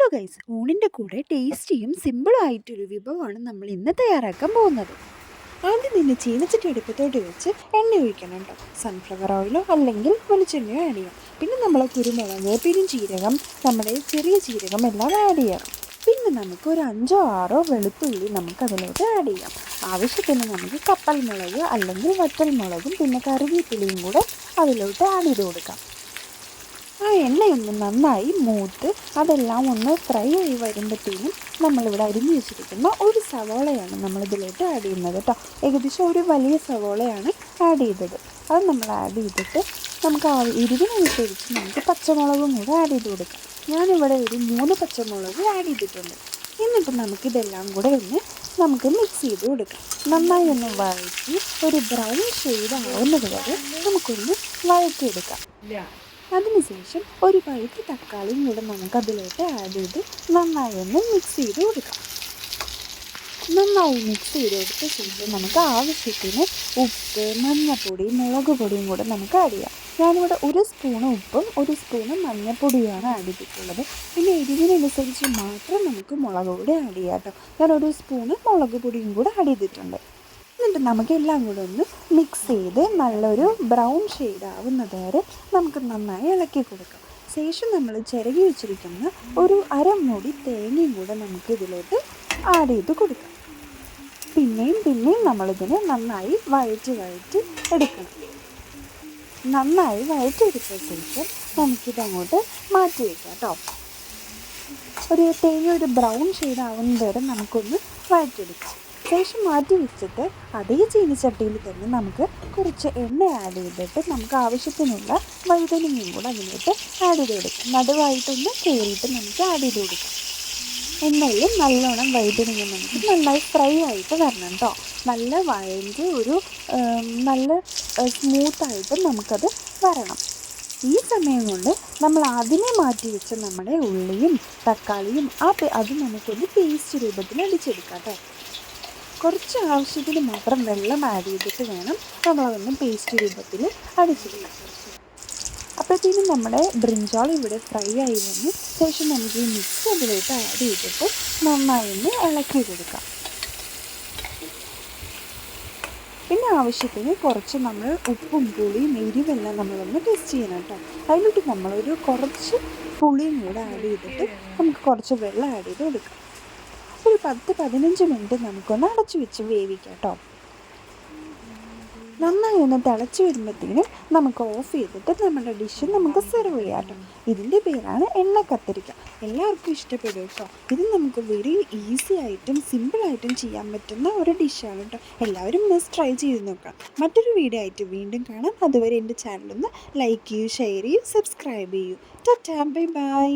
Hello guys, ഊണിൻ്റെ കൂടെ ടേസ്റ്റിയും സിമ്പിളും ആയിട്ടൊരു വിഭവമാണ് നമ്മൾ ഇന്ന് തയ്യാറാക്കാൻ പോകുന്നത്. ആദ്യം തന്നെ ചീനച്ചട്ടി അടുപ്പത്തോട്ട് വെച്ച് എണ്ണ ഒഴിക്കണം കേട്ടോ. സൺഫ്ലവർ ഓയിലോ അല്ലെങ്കിൽ വെളിച്ചെണ്ണയോ ആഡ് ചെയ്യാം. പിന്നെ നമ്മൾ കുരുമുളക്, പെരുംജീരകം, നമ്മുടെ ചെറിയ ജീരകം എല്ലാം ആഡ് ചെയ്യണം. പിന്നെ നമുക്ക് ഒരു 5-6 വെളുത്തുള്ളി നമുക്കതിലോട്ട് ആഡ് ചെയ്യാം. ആവശ്യത്തിന് നമുക്ക് കപ്പൽ മുളക് അല്ലെങ്കിൽ വറ്റൽ മുളകും പിന്നെ കറിവേപ്പിലയും കൂടെ അതിലോട്ട് ആഡ് ചെയ്ത് കൊടുക്കാം. ആ എണ്ണയൊന്ന് നന്നായി മൂത്ത് അതെല്ലാം ഒന്ന് ഫ്രൈ ആയി വരുമ്പോഴത്തേനും നമ്മളിവിടെ അരിഞ്ഞു വെച്ചിരിക്കുന്ന ഒരു സവോളയാണ് നമ്മളിതിലോട്ട് ആഡ് ചെയ്യുന്നത് കേട്ടോ. ഏകദേശം ഒരു വലിയ സവോളയാണ് ആഡ് ചെയ്തത്. അത് നമ്മൾ ആഡ് ചെയ്തിട്ട് നമുക്ക് ആ എരിവിനനുസരിച്ച് നമുക്ക് പച്ചമുളകും കൂടെ ആഡ് ചെയ്ത് കൊടുക്കാം. ഞാനിവിടെ ഒരു 3 പച്ചമുളക് ആഡ് ചെയ്തിട്ടുണ്ട്. എന്നിട്ട് നമുക്കിതെല്ലാം കൂടെ നമുക്ക് മിക്സ് ചെയ്ത് കൊടുക്കാം. നന്നായി ഒന്ന് വഴറ്റി ഒരു ബ്രൗൺ ഷെയ്ഡ് ആവുന്നത് വരെ നമുക്കൊന്ന് വഴറ്റിയെടുക്കാം. അതിനുശേഷം ഒരു പഴുത്ത തക്കാളിയും കൂടെ നമുക്കതിലോട്ട് ആഡ് ചെയ്ത് നന്നായി ഒന്ന് മിക്സ് ചെയ്ത് കൊടുക്കാം. നന്നായി മിക്സ് ചെയ്ത് കൊടുത്ത ശേഷം നമുക്ക് ആവശ്യത്തിന് ഉപ്പ്, മഞ്ഞൾപ്പൊടി, മുളക് പൊടിയും കൂടെ നമുക്ക് ആഡ് ചെയ്യാം. ഞാനിവിടെ 1 സ്പൂണ് ഉപ്പും 1 സ്പൂണ് മഞ്ഞൾപ്പൊടിയുമാണ് ആഡ് ചെയ്തിട്ടുള്ളത്. പിന്നെ എരിവിനനുസരിച്ച് മാത്രം നമുക്ക് മുളക് പൊടി ആഡ് ചെയ്യാം കേട്ടോ. ഞാൻ 1 സ്പൂണ് മുളക് പൊടിയും കൂടെ ആഡ് ചെയ്തിട്ടുണ്ട്. എന്നിട്ട് നമുക്കെല്ലാം കൂടെ ഒന്ന് മിക്സ് ചെയ്ത് നല്ലൊരു ബ്രൗൺ ഷെയ്ഡ് ആവുന്നത് വരെ നമുക്ക് നന്നായി ഇളക്കി കൊടുക്കാം. ശേഷം നമ്മൾ ചിരകി വെച്ചിരിക്കുന്ന ഒരു അരമുടി തേങ്ങയും കൂടെ നമുക്ക് ഇതിലോട്ട് ആഡ് ചെയ്ത് കൊടുക്കാം. പിന്നെയും നമ്മളിതിനെ നന്നായി വഴറ്റി എടുക്കണം. നന്നായി വഴറ്റിയെടുത്ത ശേഷം നമുക്കിതങ്ങോട്ട് മാറ്റി വയ്ക്കാം കേട്ടോ. തേങ്ങ ഒരു ബ്രൗൺ ഷെയ്ഡ് ആവുന്നത് വരെ നമുക്കൊന്ന് വഴറ്റിയെടുക്കാം. ശേഷം മാറ്റി വെച്ചിട്ട് അതേ ചീനിച്ചട്ടിയിൽ തന്നെ നമുക്ക് കുറച്ച് എണ്ണ ആഡ് ചെയ്തിട്ട് നമുക്ക് ആവശ്യത്തിനുള്ള വഴുതനങ്ങയും കൂടെ അതിലോട്ട് ആഡ് ചെയ്ത് കൊടുക്കാം. നടുവായിട്ടൊന്ന് കയറിയിട്ട് നമുക്ക് ആഡ് ചെയ്ത് കൊടുക്കാം. എണ്ണയിൽ നല്ലോണം വഴുതനങ്ങ നമുക്ക് നന്നായി ഫ്രൈ ആയിട്ട് വരണം കേട്ടോ. നല്ല വഴഞ്ഞ് നല്ല സ്മൂത്തായിട്ട് നമുക്കത് വരണം. ഈ സമയം കൊണ്ട് നമ്മൾ അതിനെ മാറ്റി വെച്ച നമ്മുടെ ഉള്ളിയും തക്കാളിയും അത് നമുക്കൊന്ന് പേസ്റ്റ് രൂപത്തിൽ അടിച്ചെടുക്കാം കേട്ടോ. കുറച്ച് ആവശ്യത്തിന് മാത്രം വെള്ളം ആഡ് ചെയ്തിട്ട് വേണം നമ്മളതൊന്ന് പേസ്റ്റ് രൂപത്തിൽ അടിച്ചെടുക്കാം. അപ്പോഴത്തേനും നമ്മുടെ ബ്രിഞ്ചാൾ ഇവിടെ ഫ്രൈ ആയി വന്ന് ശേഷം നമുക്ക് ഈ മിക്സ് അതിലോട്ട് ആഡ് ചെയ്തിട്ട് നന്നായി ഒന്ന് ഇളക്കി കൊടുക്കാം. പിന്നെ ആവശ്യത്തിന് കുറച്ച് നമ്മൾ ഉപ്പും പുളിയും എരിവെല്ലാം നമ്മളൊന്ന് ടെസ്റ്റ് ചെയ്യണം കേട്ടോ. അതിലോട്ട് നമ്മളൊരു കുറച്ച് പുളിയും കൂടെ ആഡ് ചെയ്തിട്ട് നമുക്ക് കുറച്ച് വെള്ളം ആഡ് ചെയ്ത് കൊടുക്കാം. ഒരു 10-15 മിനിറ്റ് നമുക്കൊന്ന് അടച്ചു വെച്ച് വേവിക്കാം കേട്ടോ. നന്നായി ഒന്ന് തിളച്ച് വരുമ്പോഴത്തേനും നമുക്ക് ഓഫ് ചെയ്തിട്ട് നമ്മുടെ ഡിഷ് നമുക്ക് സെർവ് ചെയ്യാം കേട്ടോ. ഇതിൻ്റെ പേരാണ് എണ്ണ കത്തിരിക്ക. എല്ലാവർക്കും ഇഷ്ടപ്പെടും കേട്ടോ. ഇത് നമുക്ക് വെരി ഈസി ആയിട്ടും സിമ്പിളായിട്ടും ചെയ്യാൻ പറ്റുന്ന ഒരു ഡിഷാണ് കേട്ടോ. എല്ലാവരും മസ്റ്റ് ട്രൈ ചെയ്ത് നോക്കാം. മറ്റൊരു വീഡിയോ ആയിട്ട് വീണ്ടും കാണാം. അതുവരെ എൻ്റെ ചാനലൊന്ന് ലൈക്ക് ചെയ്യൂ, ഷെയർ ചെയ്യൂ, സബ്സ്ക്രൈബ് ചെയ്യൂ. Tata, bye bye.